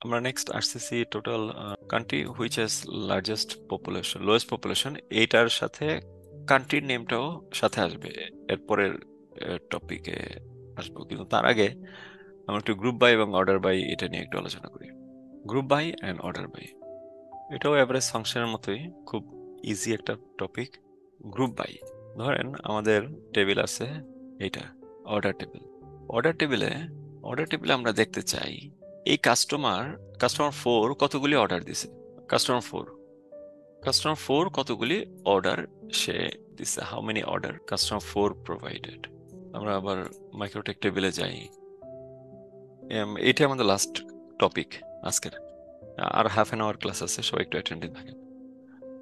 আমরা নেক্সট আসতেছি total country which has largest population, lowest population, এইটার সাথে কান্ট্রির নেমটাও সাথে আসবে এরপরের টপিকে আসবো, কিন্তু তার আগে আমরা একটু গ্রুপ বাই এবং অর্ডার বাই এটা নিয়ে একটু আলোচনা করি। Group by and order by এটাও অ্যাভারেজ ফাংশনের মতোই, খুব ইজি একটা টপিক। গ্রুপ বাই, ধরেন আমাদের টেবিল আছে এইটা, অর্ডার টেবিল। অর্ডার টেবিলে অর্ডার টেবিলে আমরা দেখতে চাই এই কাস্টমার কাস্টমার 4 কতগুলি অর্ডার দিছে, কাস্টমার 4 কতগুলি অর্ডার সে দিছে, how many order customer 4 provided. আমরা আবার মাইক্রোটেক টেবিলে যাই। এটা আমাদের লাস্ট টপিক আজকের, আর হাফ অ্যান আওয়ার ক্লাস আছে, সবাই একটু অ্যাটেন্ডেন্ট থাকেন।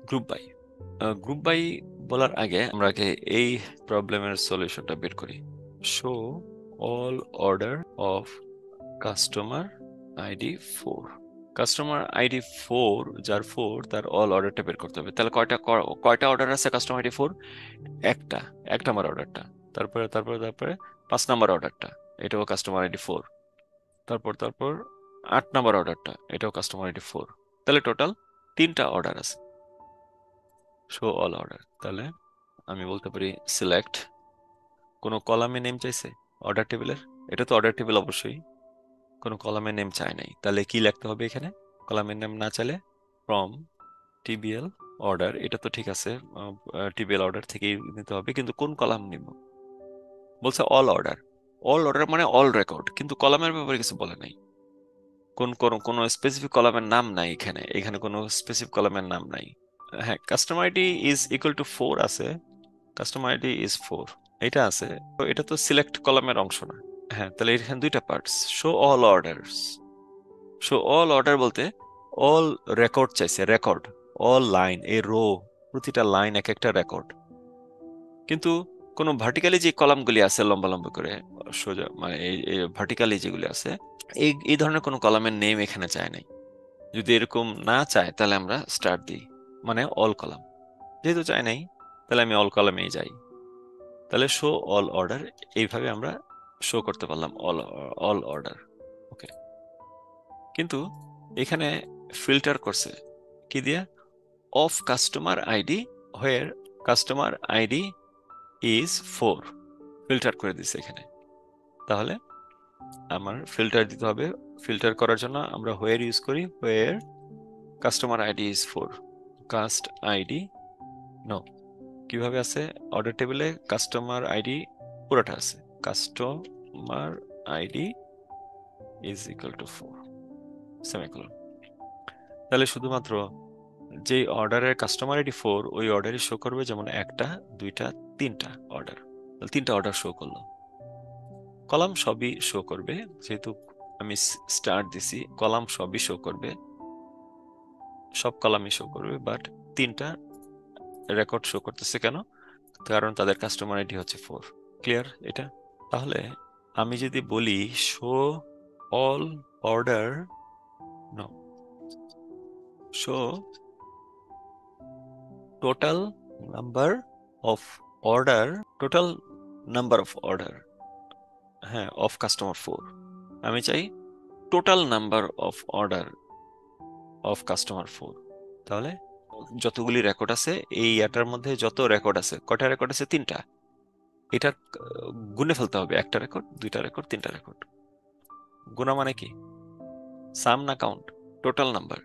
গ্রুপ বাই, গ্রুপ বাই বলার আগে আমরা আগে এই প্রবলেমের সলিউশনটা বের করি। Show all order of customer ID 4। Customer ID 4, যার 4 তার অল অর্ডারটা বের করতে হবে। তাহলে কয়টা অর্ডার আছে কাস্টমার আইডি 4? একটা, 1 নাম্বার অর্ডারটা। তারপরে তারপরে তারপরে 5 নাম্বার অর্ডারটা, এটাও কাস্টমার আইডি 4। তারপর 8 নাম্বার অর্ডারটা, এটাও কাস্টমার আইডি 4। তাহলে টোটাল 3টা অর্ডার আছে। শো অল অর্ডার, তাহলে আমি বলতে পারি সিলেক্ট, কোনো কলামে নেম চাইছে অর্ডার টেবিলের, এটা তো অর্ডার টেবিল অবশ্যই, কোনো কলামের নেম চাই নাই, তাহলে কি লিখতে হবে এখানে? কলামের নেম না চাইলে ফ্রম টিবিএল অর্ডার, এটা তো ঠিক আছে, টিবিএল অর্ডার থেকেই নিতে হবে, কিন্তু কোন কলাম নিব? বলছে অল অর্ডার। অল অর্ডার মানে অল রেকর্ড, কিন্তু কলামের ব্যাপারে কিছু বলে নাই। কোন কোন কোনো স্পেসিফিক কলামের নাম নাই এখানে, এখানে কোনো স্পেসিফিক কলামের নাম নাই। হ্যাঁ, customer ID is equal to 4 আছে, কাস্টমার আইডি ইজ 4, এটা আছে, তো এটা তো সিলেক্ট কলামের অংশ না। হ্যাঁ, তাহলে এখানে দুইটা parts, show all orders. Show all order বলতে অল রেকর্ড চাইছে, রেকর্ড, অল লাইন, এই রো, প্রতিটা লাইন এক একটা রেকর্ড। কিন্তু কোনো ভার্টিক্যালি যে কলামগুলি আছে লম্বা লম্বা করে, সোজা মানে এই ভার্টিক্যালি যেগুলি আছে, এই এই ধরনের কোনো কলামের নেম এখানে চায় নাই। যদি এরকম না চায় তাহলে আমরা স্টার্ট দিই, মানে অল কলাম। যেহেতু চাই নাই, তাহলে আমি অল কলামেই যাই। তাহলে শো অল অর্ডার, এইভাবে আমরা শো করতে পারলাম অল অল অর্ডার। ওকে, কিন্তু এখানে ফিল্টার করছে কি দিয়ে? Of customer ID where customer ID is 4, filter করে দিছে এখানে। তাহলে আমার ফিল্টার দিতে হবে। ফিল্টার করার জন্য আমরা হোয়ার ইউজ করি, where customer ID is 4, cust ID no, কিভাবে আছে? অর্ডার টেবিলে কাস্টমার আইডি পুরোটা আছে, customer ID is equal to 4 semicolon. তাহলে শুধুমাত্র যে অর্ডারের কাস্টমার আইডি 4, ওই অর্ডারই শো করবে, যেমন 1টা 2টা 3টা অর্ডার, 3টা অর্ডার শো করলো। কলাম সবই শো করবে, যেহেতু আমি স্টার্ট দিছি, কলাম সবই শো করবে, সব কলামই শো করবে, বাট 3টা রেকর্ড শো করতেছে কেন? কারণ তাদের কাস্টমার আইডি হচ্ছে 4। ক্লিয়ার এটা? তাহলে আমি যদি বলি show all order, no, show total number of order, total number of order, হ্যাঁ, অফ কাস্টমার 4। আমি চাই total number of order of customer 4। তাহলে যতগুলি রেকর্ড আছে এই এটার মধ্যে, যত রেকর্ড আছে, কয়টা রেকর্ড আছে? 3টা। এটা গুণে ফেলতে হবে, 1টা রেকর্ড, 2টা রেকর্ড, 3টা রেকর্ড। গুণা মানে কি? সাম না count? Total number.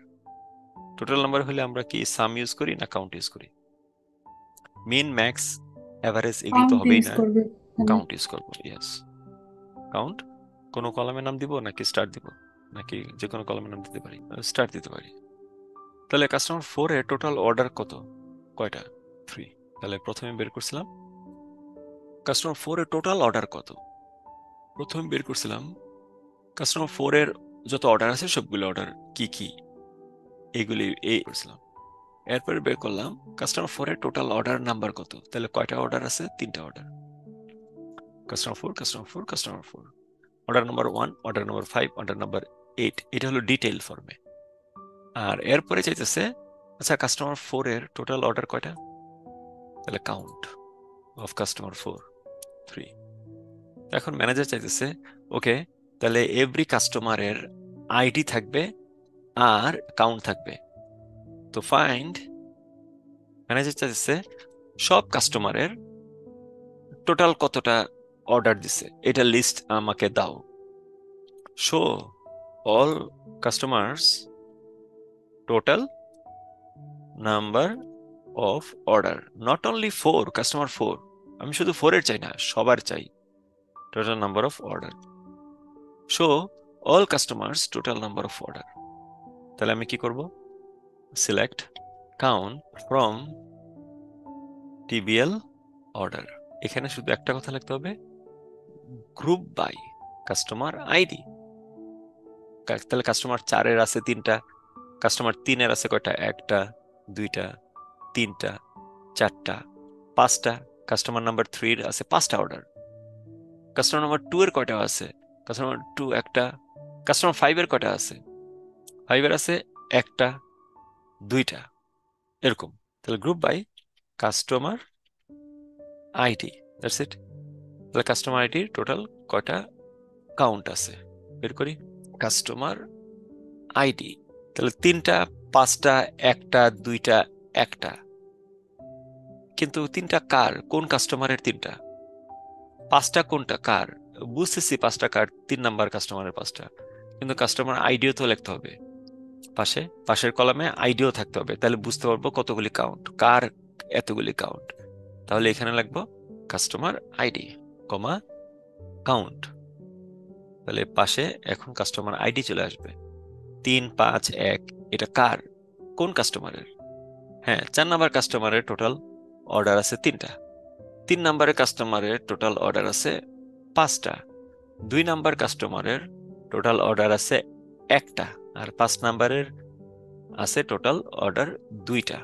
Total number হলে আমরা কি সাম ইউজ করি না কাউন্ট ইউজ করি? মিন, ম্যাক্স, অ্যাভারেজ এগুলি তো কাউন্ট হবেই ইউজ না, করবে এখানে। কাউন্ট ইউজ করবো। Yes, count. কোনো কলামের নাম দিব নাকি স্টার দিব, নাকি যে কোনো কলামের নাম দিতে পারি? স্টার দিতে পারি। তাহলে কাস্টমার 4 এর টোটাল অর্ডার কত? কয়টা? 3। তাহলে প্রথমে বের করছিলাম কাস্টমার 4 এর টোটাল অর্ডার কত। প্রথমে বের করছিলাম কাস্টমার 4 এর যত অর্ডার আছে সবগুলো অর্ডার কি কি, এগুলি এই করছিলাম। এরপরে বের করলাম কাস্টমার 4 এর টোটাল অর্ডার নাম্বার কত। তাহলে কয়টা অর্ডার আছে? 3টা order, customer 4, order number 1, order number 5, order number 8। এটা হলো ডিটেইল ফর্মে। আর এরপরে চাইতেছে আচ্ছা কাস্টমার 4 এর টোটাল অর্ডার কয়টা, তাহলে কাউন্ট অফ কাস্টমার 4, 3। এখন ম্যানেজার চাইতেছে ওকে, তাহলে এভরি কাস্টমারের আইডি থাকবে আর কাউন্ট থাকবে। তো ফাইন্ড, ম্যানেজার চাইছে সব কাস্টমারের টোটাল কতটা অর্ডার দিছে এটা লিস্ট আমাকে দাও। Show all customers total number of order, not only four, customer four, আমি শুধু ফোরের চাই না, সবার চাই total number of order. Show all customers total number of order. তাহলে আমি কি করব? Select count from TBL order. এখানে শুধু একটা কথা লিখতে হবে, গ্রুপ বাই কাস্টমার আইডি। তাহলে কাস্টমার 4-এর আছে 3টা, কাস্টমার 3-এর আছে কয়টা? 1টা, 2টা, 3টা, 4টা, 5টা। কাস্টমার নাম্বার 3-এর আছে 5টা অর্ডার। কাস্টমার নাম্বার 2-এর কয়টা আছে? কাস্টমার 2 একটা। কাস্টমার 5-এর কয়টা আছে? 5-এর আছে 1টা, 2টা, এরকম। তাহলে group by customer ID, that's it. তাহলে কাস্টমার আইডির টোটাল কয়টা কাউন্ট আছে বের করি। কাস্টমার আইডি, তাহলে 3টা, 5টা, 1টা, 2টা, 1টা। কিন্তু 3টা কার? কোন কাস্টমারের 3টা? 5টা কোনটা কার? বুঝতেছি 5টা কার, 3 নাম্বার কাস্টমারের 5টা, কিন্তু কাস্টমার আইডিও তো লিখতে হবে পাশে, পাশের কলামে আইডিও থাকতে হবে, তাহলে বুঝতে পারবো কতগুলি কাউন্ট, কার এতগুলি কাউন্ট। তাহলে এখানে লিখবো কাস্টমার আইডি কমা কাউন্ট। তাহলে পাশে এখন কাস্টমার আইডি চলে আসবে। 3, 5, 1, এটা কার? কোন কাস্টমারের? হ্যাঁ, 4 নাম্বার কাস্টমারের টোটাল অর্ডার আছে 3টা। 3 নাম্বারের কাস্টমারের টোটাল অর্ডার আছে 5টা। 2 নাম্বার কাস্টমারের টোটাল অর্ডার আছে 1টা। আর 5 নাম্বারের আছে টোটাল অর্ডার 2টা।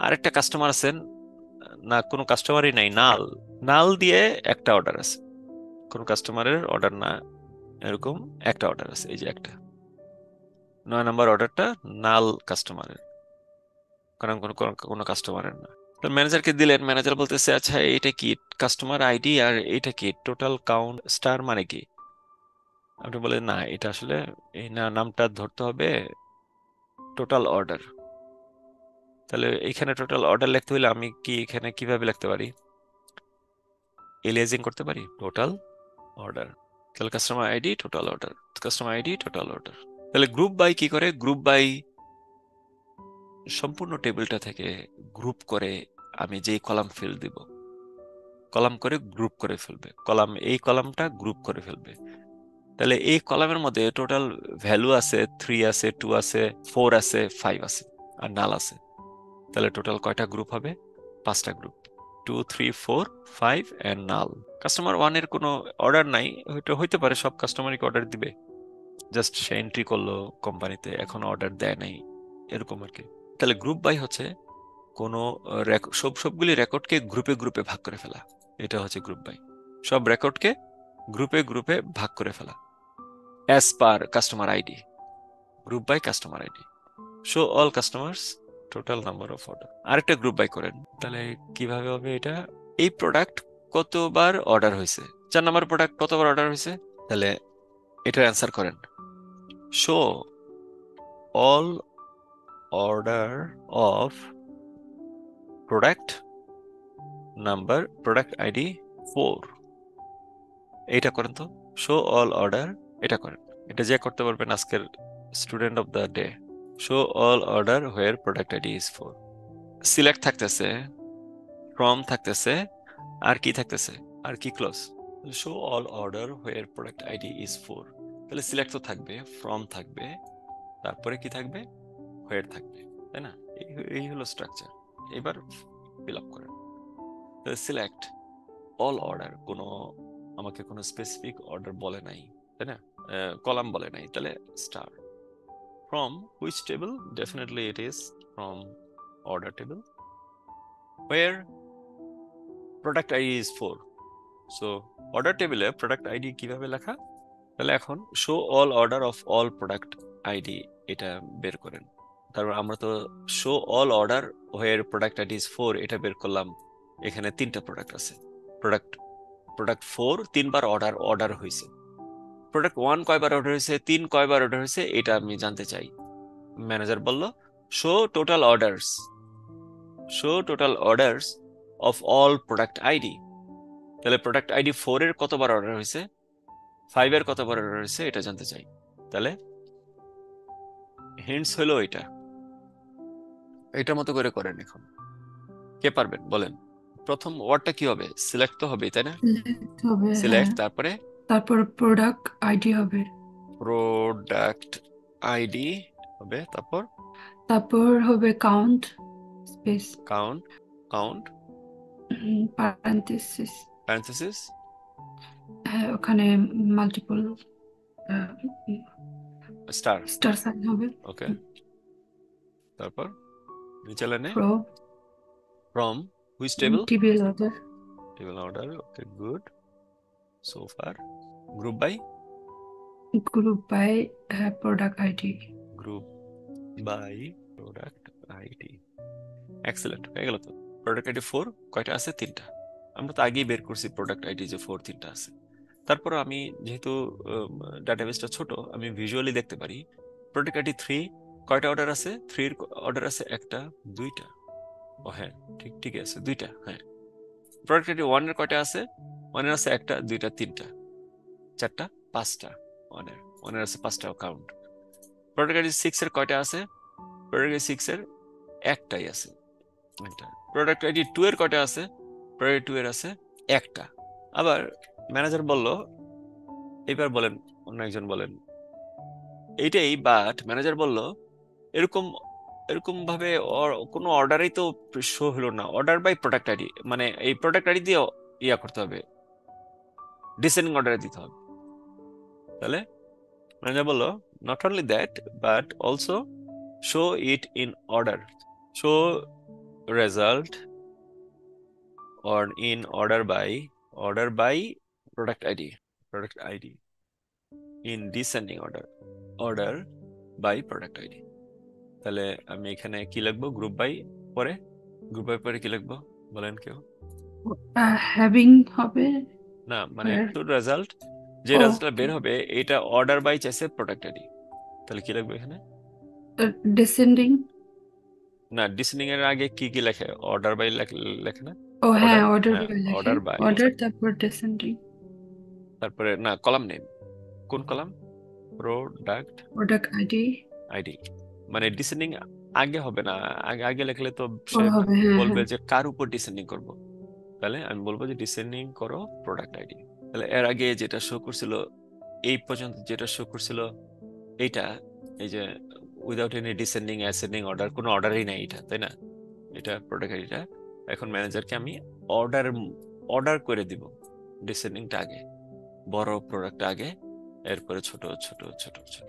আরেকটা কাস্টমার আছেন না, কোনো কাস্টমারই নাই, নাল। নাল দিয়ে একটা অর্ডার আছে, কোনো কাস্টমারের অর্ডার না, এরকম একটা অর্ডার আছে, এই যে একটা। 9 নাম্বার অর্ডারটা নাল কাস্টমারের, কারণ কোনো কোনো কাস্টমারের না। তো ম্যানেজারকে দিলেন, ম্যানেজার বলতেছে আচ্ছা এটা কি কাস্টমার আইডি আর এটা কি টোটাল কাউন্ট স্টার মানে কি? আপনি বলেন না, এটা আসলে এই নামটা ধরতে হবে টোটাল অর্ডার। তাহলে এখানে টোটাল অর্ডার লিখতে হলে আমি কি এখানে কিভাবে লিখতে পারি? এলিয়াজিং করতে পারি, টোটাল অর্ডার। তাহলে customer ID total order, customer ID total order. তাহলে গ্রুপ বাই কি করে? গ্রুপ বাই সম্পূর্ণ টেবিলটা থেকে গ্রুপ করে আমি যেই কলাম ফিল দিব, কলাম করে গ্রুপ করে ফেলবে, কলাম এই কলামটা গ্রুপ করে ফেলবে। তাহলে এই কলামের মধ্যে টোটাল ভ্যালু আছে 3 আছে, 2 আছে, 4 আছে, 5 আছে, আর নাল আছে। তাহলে টোটাল কয়টা গ্রুপ হবে? 5টা গ্রুপ, 2, 3, 4, 5 এন্ড নাল। কাস্টমার 1 এর কোনো অর্ডার নাই, হইতে পারে সব কাস্টমারকে অর্ডার দিবে, জাস্ট সে এন্ট্রি করলো কোম্পানিতে, এখন অর্ডার দেয় নাই, এরকম আর কি। তাহলে গ্রুপ বাই হচ্ছে কোনো সবগুলি রেকর্ডকে গ্রুপে গ্রুপে ভাগ করে ফেলা, এটা হচ্ছে গ্রুপ বাই। সব রেকর্ডকে গ্রুপে গ্রুপে ভাগ করে ফেলা as per customer ID, group by customer ID. Show all customers total number of order. আরেকটা গ্রুপ বাই করেন, তাহলে কিভাবে হবে এটা? এই প্রোডাক্ট কতবার অর্ডার হয়েছে, 4 নাম্বার প্রোডাক্ট কতবার অর্ডার হয়েছে, তাহলে এটার অ্যান্সার করেন। Show all order of product number product ID 4, এইটা করেন তো। শো অল অর্ডার, এটা করেন। এটা যে করতে পারবেন আজকের student of the day. Show all order where product ID is 4। Select থাকতেছে, ফ্রম থাকতেছে, আর কি থাকতেছে, আর কি close. Show all order where product ID is 4। তাহলে সিলেক্ট তো থাকবে, ফ্রম থাকবে, তারপরে কি থাকবে? হোয়ার থাকবে, তাই না? এই হলো স্ট্রাকচার। এবার ফিল আপ করেন। সিলেক্ট অল অর্ডার, আমাকে কোনো স্পেসিফিক অর্ডার বলে নাই, তাই না? কলাম বলে নাই, তাহলে star. From which table? Definitely it is from order table. Where product ID is 4। So order টেবিলে প্রোডাক্ট আইডি কিভাবে লেখা? তাহলে এখন show all order of all product ID, এটা বের করেন। তারপর আমরা তো show all order where product ID is 4 এটা বের করলাম। এখানে 3টা প্রোডাক্ট আছে, প্রোডাক্ট 4 3বার অর্ডার হয়েছে, প্রোডাক্ট 1 কয়বার অর্ডার হয়েছে, 3 কয়বার অর্ডার হয়েছে, এটা আমি জানতে চাই। ম্যানেজার বলল show total orders, show total orders of all product ID. তাহলে প্রোডাক্ট আইডি 4 এর কতবার অর্ডার হয়েছে, 5 এর কতবার অর্ডার হয়েছে, এটা জানতে চাই। তাহলে হিন্টস হলো এটার মতো করে করেন। এখন কে পারবেন বলেন? প্রথম ওয়ার্ডটা কি হবে? সিলেক্ট তো হবে, তাই না? সিলেক্ট হবে, হ্যাঁ। সিলেক্ট, তারপরে তারপর প্রোডাক্ট আইডি হবে। প্রোডাক্ট আইডি হবে, তারপর তারপর হবে count space count, count parenthesis. Parenthesis হ্যাঁ, ওখানে মাল্টিপল স্টার। স্টার সাইন হবে। ওকে, তারপর নিচে লাইনে pro from which table, TBL order. Table order. Okay, good so far. Group by, group by product ID. Group by product ID. Excellent, হয়ে গেল তো। Product ID 4 কয়টা আছে? 3টা। আমরা তো আগেই বের করছি প্রোডাক্ট আইডি যে 4 3টা আছে। তারপর আমি যেহেতু ডাটাবেসটা ছোট, আমি ভিজুয়ালি দেখতে পারি প্রোডাক্ট আইডি 3 কয়টা অর্ডার আছে। 3 এর অর্ডার আছে একটা, দুইটা। ও হ্যাঁ, ঠিক ঠিক আছে, দুইটা। হ্যাঁ, প্রোডাক্ট আইডি 1 এর কয়টা আছে? 1 এর আছে একটা, দুইটা, তিনটা, চারটা, পাঁচটা। 1 এর আছে পাঁচটা কাউন্ট। প্রোডাক্ট আইডি 6 এর কয়টা আছে? প্রোডাক্ট আইডি 6 এর একটাই আছে, একটা। প্রোডাক্ট আইডি 2 এর কয়টা আছে? প্রোডাক্ট 2 এর আছে একটা। আবার ম্যানেজার বলল, এবার বলেন, অন্য একজন বলেন এইটাই, বাট ম্যানেজার বলল এরকম এরকম ভাবে কোনো অর্ডারই তো শো হলো না। অর্ডার বাই প্রোডাক্ট আইডি, মানে এই প্রোডাক্ট আইডি দিয়ে ইয়া করতে হবে, ডিসেন্ডিং অর্ডারে দিতে হবে। তাহলে ম্যানেজার বলল not only that but also show it in order, show result or in order by product ID in descending order by product ID। তাহলে আমি এখানে কি লিখবো? গ্রুপ বাই পরে, গ্রুপ বাই পরে কি লিখবো বলেন কেউ? হ্যাভিং হবে। না, মানে টু রেজাল্ট, যে ও, রেজাল্টটা বের হবে এটা অর্ডার বাই চাইছে প্রোডাক্ট আইডি। তাহলে কি লিখবো এখানে? ডিসেন্ডিং। না, ডিসেন্ডিং এর আগে কি কি লেখে? অর্ডার বাই লেখে না? ও হ্যাঁ, অর্ডার, অর্ডার হ্যাঁ, বাই লেখে। Order by. অর্ডার তারপর ডিসেন্ডিং। তারপরে না, কলাম নেম, কোন column? Product product ID. ID. মানে ডিসেন্ডিং আগে হবে না, আগে আগে লিখলে তো সে পরে হবে, হ্যাঁ বলবে হ্যাঁ। যে কার উপর ডিসেন্ডিং করব। তাহলে আমি বলবো যে ডিসেন্ডিং করো প্রোডাক্ট আইডি। তাহলে এর আগে যেটা শো করছিল, এই পর্যন্ত যেটা শো করছিল এইটা, এই যে without any descending ascending order, কোনো অর্ডারই নাই এটা, তাই না? এটা প্রোডাক্ট আইডিটা। এখন ম্যানেজারকে আমি অর্ডার অর্ডার করে দিব, ডিসেন্ডিংটা আগে, বড় প্রোডাক্ট আগে, এরপরে ছোট ছোট ছোট ছোট।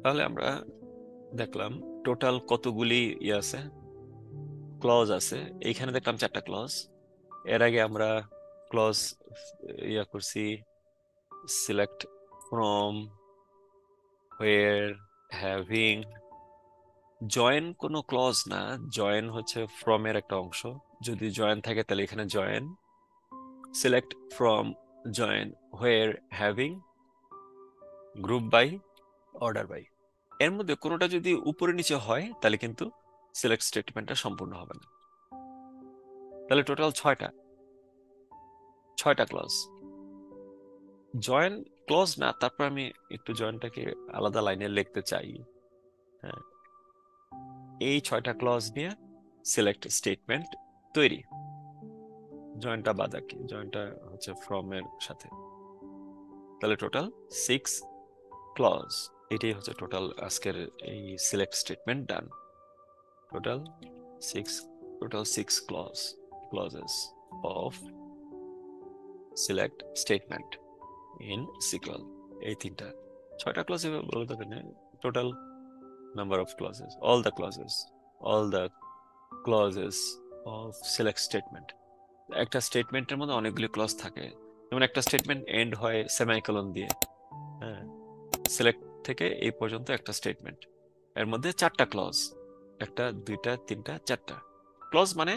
তাহলে আমরা দেখলাম টোটাল কতগুলি ইয়ে আছে, ক্লজ আছে। এইখানে দেখলাম 4টা ক্লজ। এর আগে আমরা ক্লজ ইয়া করছি, select from, where, having. Join কোনো ক্লজ না, জয়েন হচ্ছে ফ্রম এর একটা অংশ। যদি জয়েন থাকে তাহলে এখানে join, select from, join, where, having, group by, order by. এর মধ্যে কোনোটা যদি উপরে নিচে হয় তাহলে কিন্তু সিলেক্ট স্টেটমেন্টটা সম্পূর্ণ হবে না। তাহলে টোটাল 6টা ক্লজ। জয়েন ক্লজ না, তারপর আমি একটু জয়েনটাকে আলাদা লাইনে লিখতে চাই। হ্যাঁ, এই 6টা ক্লজ নিয়ে সিলেক্ট স্টেটমেন্ট তৈরি। জয়েনটা বাদ, কি জয়েনটা হচ্ছে ফ্রম এর সাথে। তাহলে টোটাল 6 ক্লজ। এটাই হচ্ছে টোটাল আজকের এই select statement done. Total 6 clauses of select statement in SQL। এই 6টা ক্লজ বলে দেবেন। Total number of clauses, all the clauses of select statement। একটা স্টেটমেন্টের মধ্যে অনেকগুলি ক্লজ থাকে, যেমন একটা স্টেটমেন্ট এন্ড হয় সেমিকোলন দিয়ে। হ্যাঁ, সিলেক্ট থেকে এই পর্যন্ত একটা স্টেটমেন্ট, এর মধ্যে 4টা ক্লজ, একটা, দুইটা, তিনটা, 4টা ক্লজ, মানে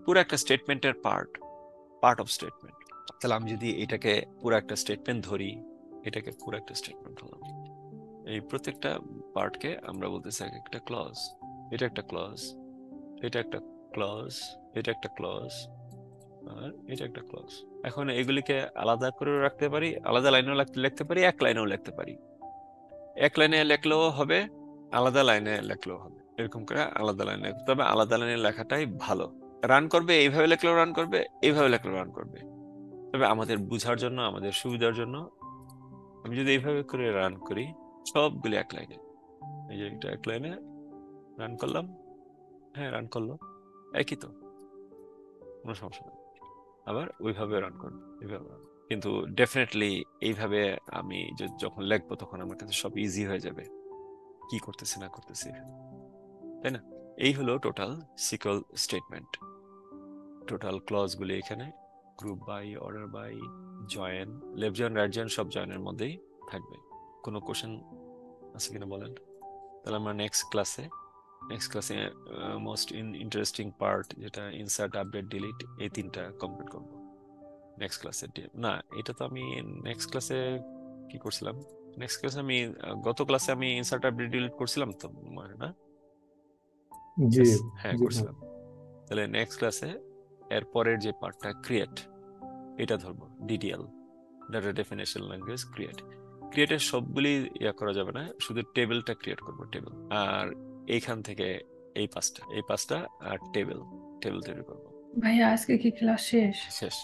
পুরো একটা স্টেটমেন্টের পার্ট অফ স্টেটমেন্ট। তাহলে আমি যদি এটাকে পুরো একটা স্টেটমেন্ট ধরি, এটাকে পুরো একটা স্টেটমেন্ট হলো। এই প্রত্যেকটা পার্টকে আমরা বলতেছি এক একটা ক্লজ। এটা একটা ক্লজ, এটা একটা ক্লজ, এটা একটা ক্লজ, আর এটা একটা ক্লজ। এখন এগুলিকে আলাদা করে রাখতে পারি, আলাদা লাইনেও লিখতে পারি, এক লাইনেও লিখতে পারি। এক লাইনে লিখলেও হবে, আলাদা লাইনে লিখলেও হবে, এরকম করে আলাদা লাইনে। তবে আলাদা লাইনে লেখাটাই ভালো। রান করবে এইভাবে লিখলেও রান করবে, এইভাবে লিখলেও রান করবে। তবে আমাদের বুঝার জন্য, আমাদের সুবিধার জন্য আমি যদি এইভাবে করে রান করি, সবগুলি এক লাইনে, এই যে এটা এক লাইনে রান করলাম, হ্যাঁ রান করলো, একই তো, কোনো সমস্যা নেই। আবার ওইভাবে রান করবো, এইভাবে run। কিন্তু ডেফিনেটলি এইভাবে আমি যখন লিখবো তখন আমার কাছে সব ইজি হয়ে যাবে, কি করতেছি না করতেছি, তাই না? এই হলো total SQL statement. Total clause গুলি এখানে group by, order by, join, left join, right join সব জয়েনের মধ্যেই থাকবে। কোনো কোশ্চেন আছে কিনা বলেন? তাহলে আমরা নেক্সট ক্লাসে মোস্ট ইন্টারেস্টিং পার্ট, যেটা ইনসার্ট, আপডেট, ডিলিট, এই তিনটা কমপ্লিট করবো নেক্সট ক্লাসে। না, এটা তো আমি নেক্সট ক্লাসে কি করছিলাম? নেক্সট ক্লাসে আমি গত ক্লাসে আমি ইনসার্ট, আপডেট, ডিলিট করছিলাম তো মনে হয় না? জি। Yes, হ্যাঁ জি ভাই। করছিলাম। তাহলে নেক্সট ক্লাসে এর পরের যে পার্টটা ক্রিয়েট, এটা ধরবো, DDL, data definition language create. ক্রিয়েটের সবগুলি ইয়া করা যাবে না, শুধু টেবিলটা ক্রিয়েট করবো, টেবিল। আর এইখান থেকে এই পাঁচটা আর টেবিল তৈরি করবো। ভাইয়া আজকে কি ক্লাস শেষ? শেষ।